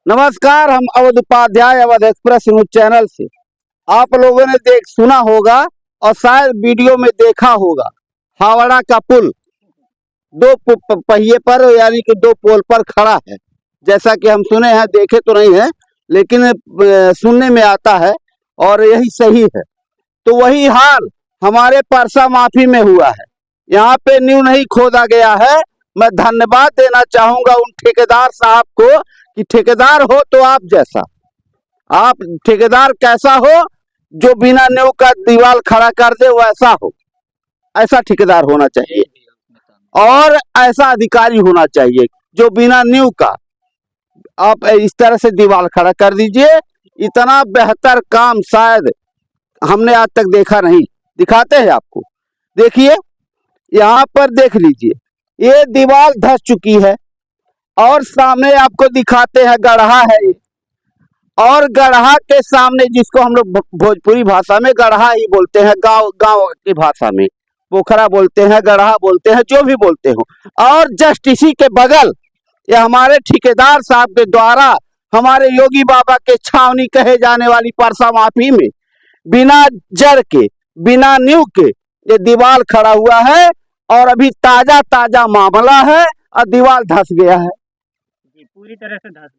नमस्कार, हम Awadh Upadhyay Awadh express news channel से आप लोगों ने सुना होगा और शायद वीडियो में देखा होगा। हावड़ा का पुल दो पहिए पर यानी कि दो पोल पर खड़ा है। जैसा कि हम सुने हैं, देखे तो नहीं है, लेकिन सुनने में आता है और यही सही है। तो वही हाल हमारे परसा माफी में हुआ है। यहाँ पे न्यू नहीं खोदा गया है। मैं धन्यवाद देना चाहूंगा उन ठेकेदार साहब को कि ठेकेदार हो तो आप जैसा, आप ठेकेदार कैसा हो जो बिना नींव का दीवार खड़ा कर दे वैसा हो। ऐसा ठेकेदार होना चाहिए और ऐसा अधिकारी होना चाहिए जो बिना नींव का आप इस तरह से दीवार खड़ा कर दीजिए। इतना बेहतर काम शायद हमने आज तक देखा नहीं। दिखाते हैं आपको, देखिए यहाँ पर देख लीजिए, ये दीवार धंस चुकी है और सामने आपको दिखाते हैं गढ़ा है ये। और गढ़ा के सामने, जिसको हम लोग भोजपुरी भाषा में गढ़ा ही बोलते हैं, गांव की भाषा में पोखरा बोलते हैं, गढ़ा बोलते हैं, जो भी बोलते हो। और जस्ट इसी के बगल ये हमारे ठेकेदार साहब के द्वारा हमारे योगी बाबा के छावनी कहे जाने वाली परसा माफी में बिना जड़ के बिना नींव के ये दीवार खड़ा हुआ है और अभी ताजा मामला है और दीवार धंस गया है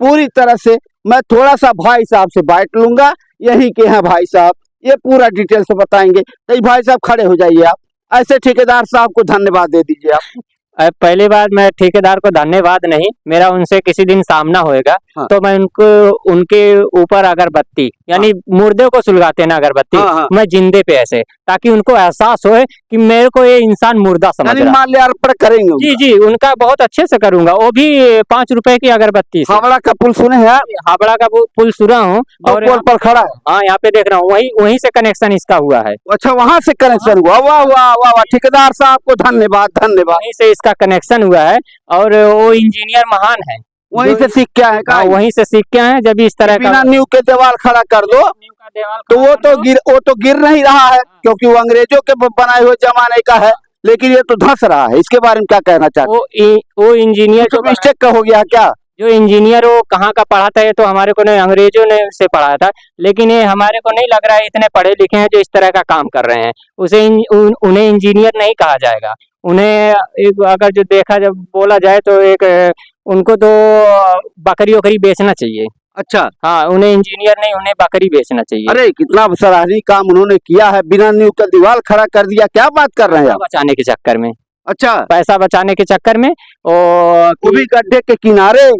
पूरी तरह से। मैं थोड़ा सा भाई साहब से बाइट लूंगा, यही के हैं भाई साहब, ये पूरा डिटेल से बताएंगे। तो भाई साहब खड़े हो जाइए, आप ऐसे ठेकेदार साहब को धन्यवाद दे दीजिए आप। पहली बार मैं ठेकेदार को धन्यवाद नहीं, मेरा उनसे किसी दिन सामना होएगा। हाँ। तो मैं उनके ऊपर अगरबत्ती यानी मुर्दे को सुलगाते ना अगरबत्ती, मैं जिंदे पे ऐसे, ताकि उनको एहसास होए कि मेरे को ये इंसान मुर्दा समझ रहा है। माल्यार्पण करेंगे जी, उनका बहुत अच्छे से करूंगा, वो भी 5 रुपए की अगरबत्ती। हावड़ा का पुल सुने हैं? हावड़ा का पुल सुना हूँ और पुल पर खड़ा है। हाँ, यहाँ पे देख रहा हूँ, वहीं से कनेक्शन इसका हुआ है। अच्छा, वहाँ से कनेक्शन हुआ। वाह वाह वाह, ठेकेदार साहब को धन्यवाद। वहीं से इसका कनेक्शन हुआ है और वो इंजीनियर महान है, वहीं से सीख के आए। वहीं से सीख के आए। जब इस तरह बिना नींव के दीवार खड़ा कर दो तो वो तो गिर नहीं रहा है, क्योंकि वो अंग्रेजों के बनाए हुए जमाने का है, लेकिन ये तो धंस रहा है। इसके बारे में क्या कहना चाहते? वो इंजीनियर तो मिस्टेक का हो गया क्या? जो इंजीनियर वो कहाँ का पढ़ा था, ये तो हमारे को नहीं, अंग्रेजों ने से पढ़ाया था, लेकिन ये हमारे को नहीं लग रहा है इतने पढ़े लिखे हैं जो इस तरह का काम कर रहे हैं। उन्हें इंजीनियर नहीं कहा जाएगा। उन्हें अगर जो देखा जब बोला जाए तो उनको तो बकरी वकरी बेचना चाहिए। अच्छा, हाँ, उन्हें इंजीनियर नहीं, उन्हें बकरी बेचना चाहिए। अरे कितना सराहनीय काम उन्होंने किया है, बिना नींव का दीवार खड़ा कर दिया। क्या बात कर रहे हैं? बचाने के चक्कर में। अच्छा, पैसा बचाने के चक्कर में, और वो भी गड्ढे के किनारे,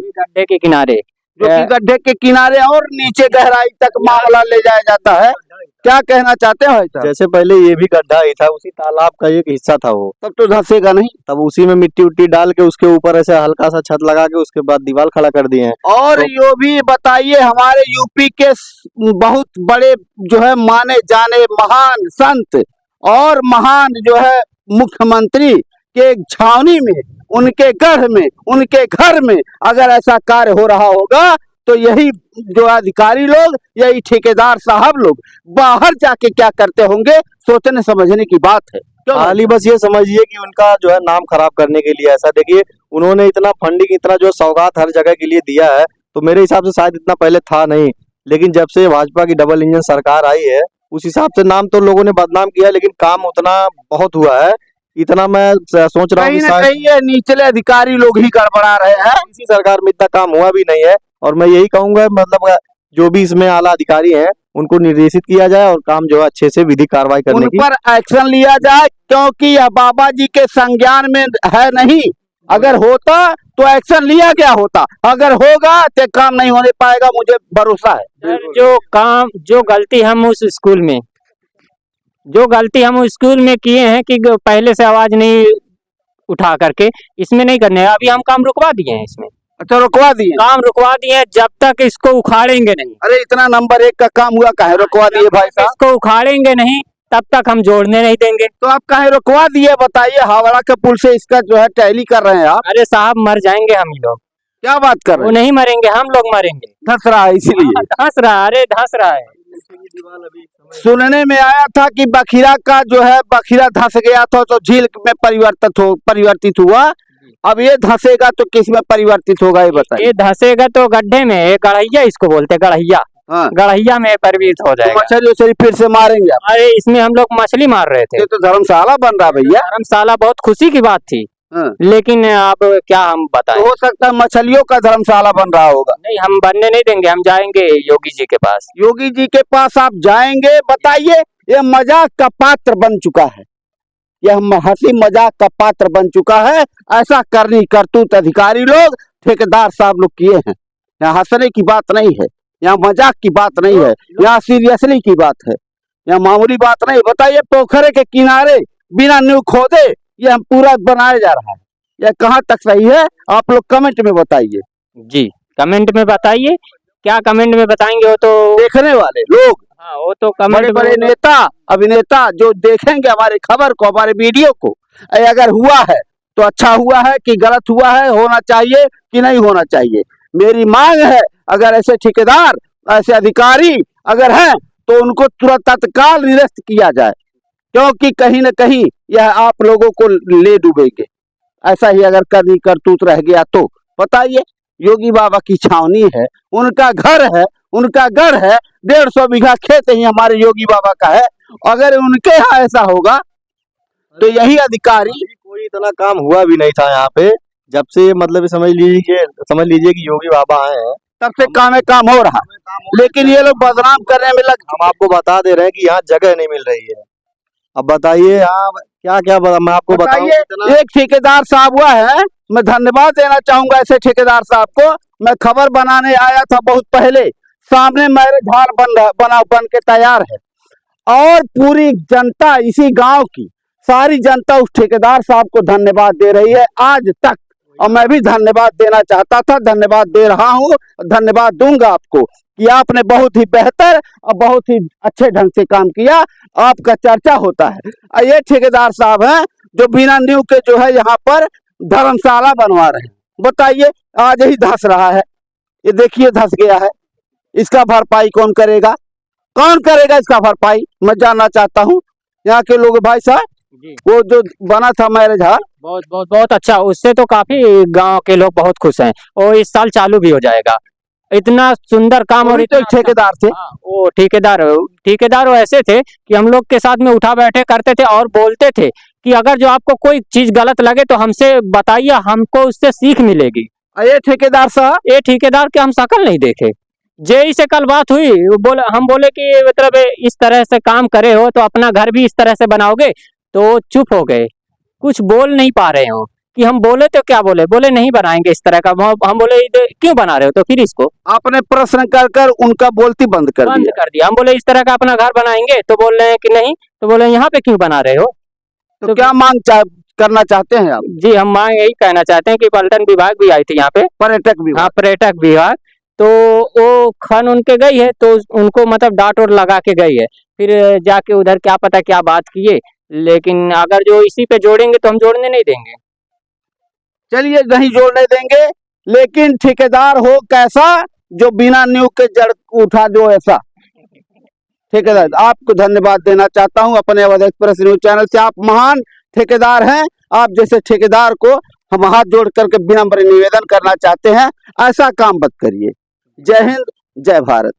जो कि गड्ढे के किनारे और नीचे गहराई तक मामला ले जाया जाता है। क्या कहना चाहते हैं भाई साहब? जैसे पहले ये भी गड्ढा ही था, उसी तालाब का एक हिस्सा था वो, तब तो धंसेगा नहीं। तब उसी में मिट्टी उट्टी डाल के उसके ऊपर ऐसे हल्का सा छत लगा के उसके बाद दीवार खड़ा कर दिए हैं। और तो यो भी बताइए, हमारे यूपी के बहुत बड़े जो है माने जाने महान संत और महान जो है मुख्यमंत्री के छावनी में, उनके गढ़ में, उनके घर में अगर ऐसा कार्य हो रहा होगा तो यही जो अधिकारी लोग, यही ठेकेदार साहब लोग बाहर जाके क्या करते होंगे, सोचने समझने की बात है। खाली बस ये समझिए कि उनका जो है नाम खराब करने के लिए ऐसा, देखिए उन्होंने इतना फंडिंग, इतना जो सौगात हर जगह के लिए दिया है, तो मेरे हिसाब से शायद इतना पहले था नहीं, लेकिन जब से भाजपा की डबल इंजन सरकार आई है उस हिसाब से नाम तो लोगों ने बदनाम किया, लेकिन काम उतना बहुत हुआ है। इतना मैं सोच रहा हूँ कहीं ये निचले अधिकारी लोग ही गड़बड़ा रहे हैं। इसी सरकार में इतना काम हुआ भी नहीं है, और मैं यही कहूंगा मतलब जो भी इसमें आला अधिकारी हैं उनको निर्देशित किया जाए और काम जो है अच्छे से विधिक कार्रवाई करने उन पर एक्शन लिया जाए, क्योंकि यह बाबा जी के संज्ञान में है नहीं। अगर होता तो एक्शन लिया गया होता, अगर होगा तो काम नहीं होने पाएगा, मुझे भरोसा है। जो गलती हम उस स्कूल में किए हैं कि पहले से आवाज नहीं उठा करके इसमें नहीं करने, अभी हम काम रुकवा दिए हैं इसमें। अच्छा, रुकवा दिए? काम रुकवा दिए, जब तक इसको उखाड़ेंगे नहीं। अरे इतना नंबर 1 का काम हुआ, काहे रुकवा दिए भाई साहब? इसको उखाड़ेंगे नहीं तब तक हम जोड़ने नहीं देंगे। तो आप काहे रुकवा दिए बताइए? हावड़ा के पुल से इसका जो है टैली कर रहे हैं आप। अरे साहब, मर जाएंगे हम ही लोग। क्या बात कर रहे हैं? वो नहीं मरेंगे, हम लोग मरेंगे। धंस रहा है इसीलिए। धंस रहा, अरे धंस रहा है। सुनने में आया था कि बखिरा का जो है, बखिरा धंस गया था तो झील में परिवर्तित हुआ, अब ये धंसेगा तो किस में परिवर्तित होगा ये बताइए। ये धंसेगा तो गड्ढे में, ये गढ़ैया इसको बोलते हैं, गढ़ैया। हाँ। गढ़ैया में परिवर्तित हो तो जाएगा। मछली उछली फिर से मारेंगे आप। अरे इसमें हम लोग मछली मार रहे थे। ये तो धर्मशाला बन रहा भैया। धर्मशाला बहुत खुशी की बात थी, हाँ। लेकिन अब क्या हम बताएं। तो हो सकता है मछलियों का धर्मशाला बन रहा होगा। नहीं, हम बनने नहीं देंगे, हम जाएंगे योगी जी के पास। योगी जी के पास आप जाएंगे? बताइए, ये मजाक का पात्र बन चुका है, यह हंसी मजाक का पात्र बन चुका है। ऐसा करनी करतूत अधिकारी लोग, ठेकेदार साहब लोग किए हैं। यहाँ हंसने की बात नहीं है, यहाँ मजाक की बात नहीं है, यहाँ सीरियसली की बात है, यहाँ मामूली बात नहीं। बताइए, पोखरे के किनारे बिना नींव खोदे ये हम पूरा बनाया जा रहा है, यह कहाँ तक सही है? आप लोग कमेंट में बताइए। जी कमेंट में बताइए। क्या कमेंट में बताएंगे? वो तो देखने वाले लोग, हाँ, वो तो कमेंट बड़े बड़े नेता अभिनेता जो देखेंगे हमारे खबर को, हमारे वीडियो को, अगर हुआ है तो अच्छा हुआ है कि गलत हुआ है, होना चाहिए कि नहीं होना चाहिए। मेरी मांग है, अगर ऐसे ठेकेदार, ऐसे अधिकारी अगर हैं तो उनको तुरंत तत्काल निरस्त किया जाए, क्योंकि कहीं न कहीं यह आप लोगों को ले डूबेंगे। ऐसा ही अगर करनी करतूत रह गया तो बताइए। योगी बाबा की छावनी है, उनका घर है, उनका गढ़ है, 150 बीघा खेत ही हमारे योगी बाबा का है। अगर उनके यहाँ ऐसा होगा तो यही अधिकारी, कोई इतना काम हुआ भी नहीं था यहाँ पे, जब से मतलब समझ लीजिए कि योगी बाबा आए हैं तब से काम हो रहा, लेकिन ये लोग बदनाम करने में लग। हम आपको बता दे रहे हैं कि यहाँ जगह नहीं मिल रही है। अब बताइए यहाँ क्या क्या मैं आपको बताऊं। बताइए, एक ठेकेदार साहब हुआ है, मैं धन्यवाद देना चाहूंगा ऐसे ठेकेदार साहब को। मैं खबर बनाने आया था बहुत पहले, सामने मैरिज हॉल बन के तैयार है, और पूरी जनता, इसी गांव की सारी जनता उस ठेकेदार साहब को धन्यवाद दे रही है आज तक। और मैं भी धन्यवाद देना चाहता था, धन्यवाद दे रहा हूँ, धन्यवाद दूंगा आपको कि आपने बहुत ही बेहतर और बहुत ही अच्छे ढंग से काम किया, आपका चर्चा होता है। और ये ठेकेदार साहब हैं जो बिना नींव के जो है यहाँ पर धर्मशाला बनवा रहे हैं। बताइए, आज ही धंस रहा है, ये देखिए धंस गया है। इसका भरपाई कौन करेगा? कौन करेगा इसका भरपाई? मैं जानना चाहता हूँ यहाँ के लोग। भाई साहब, वो जो बना था मैरिज हॉल, बहुत बहुत बहुत अच्छा, उससे तो काफी गांव के लोग बहुत खुश हैं, और इस साल चालू भी हो जाएगा। इतना सुंदर काम। और तो ठेकेदार थे। हाँ, वो ठेकेदार वो ऐसे थे कि हम लोग के साथ में उठा बैठे करते थे और बोलते थे कि अगर जो आपको कोई चीज गलत लगे तो हमसे बताइए, हमको उससे सीख मिलेगी। ये ठेकेदार साहब, ये ठेकेदार के हम शकल नहीं देखे। जेई से कल बात हुई, हम बोले कि मतलब इस तरह से काम करे हो तो अपना घर भी इस तरह से बनाओगे, तो चुप हो गए, कुछ बोल नहीं पा रहे हो। कि हम बोले तो क्या बोले नहीं बनाएंगे इस तरह का। हम बोले क्यों बना रहे हो? तो फिर इसको आपने प्रश्न कर उनका बोलती बंद कर दिया। हम बोले इस तरह का अपना घर बनाएंगे, तो बोल रहे हैं कि नहीं। तो बोले यहाँ पे क्यों बना रहे हो? तो क्या मांग करना चाहते हैं आप? जी, हम मांग यही कहना चाहते हैं कि पर्यटन विभाग भी आई थी यहाँ पे, पर्यटक विभाग। हाँ, पर्यटक विभाग, तो वो खन उनके गई है, तो उनको मतलब डांट और लगा के गई है। फिर जाके उधर क्या पता क्या बात किए, लेकिन अगर जो इसी पे जोड़ेंगे तो हम जोड़ने नहीं देंगे। चलिए, नहीं जोड़ने देंगे, लेकिन ठेकेदार हो कैसा जो बिना नींव के जड़ उठा दो, ऐसा ठेकेदार। आपको धन्यवाद देना चाहता हूं अपने अवध एक्सप्रेस न्यूज चैनल से। आप महान ठेकेदार हैं। आप जैसे ठेकेदार को हम हाथ जोड़ करके विनम्र निवेदन करना चाहते हैं, ऐसा काम मत करिए। जय हिंद, जय भारत।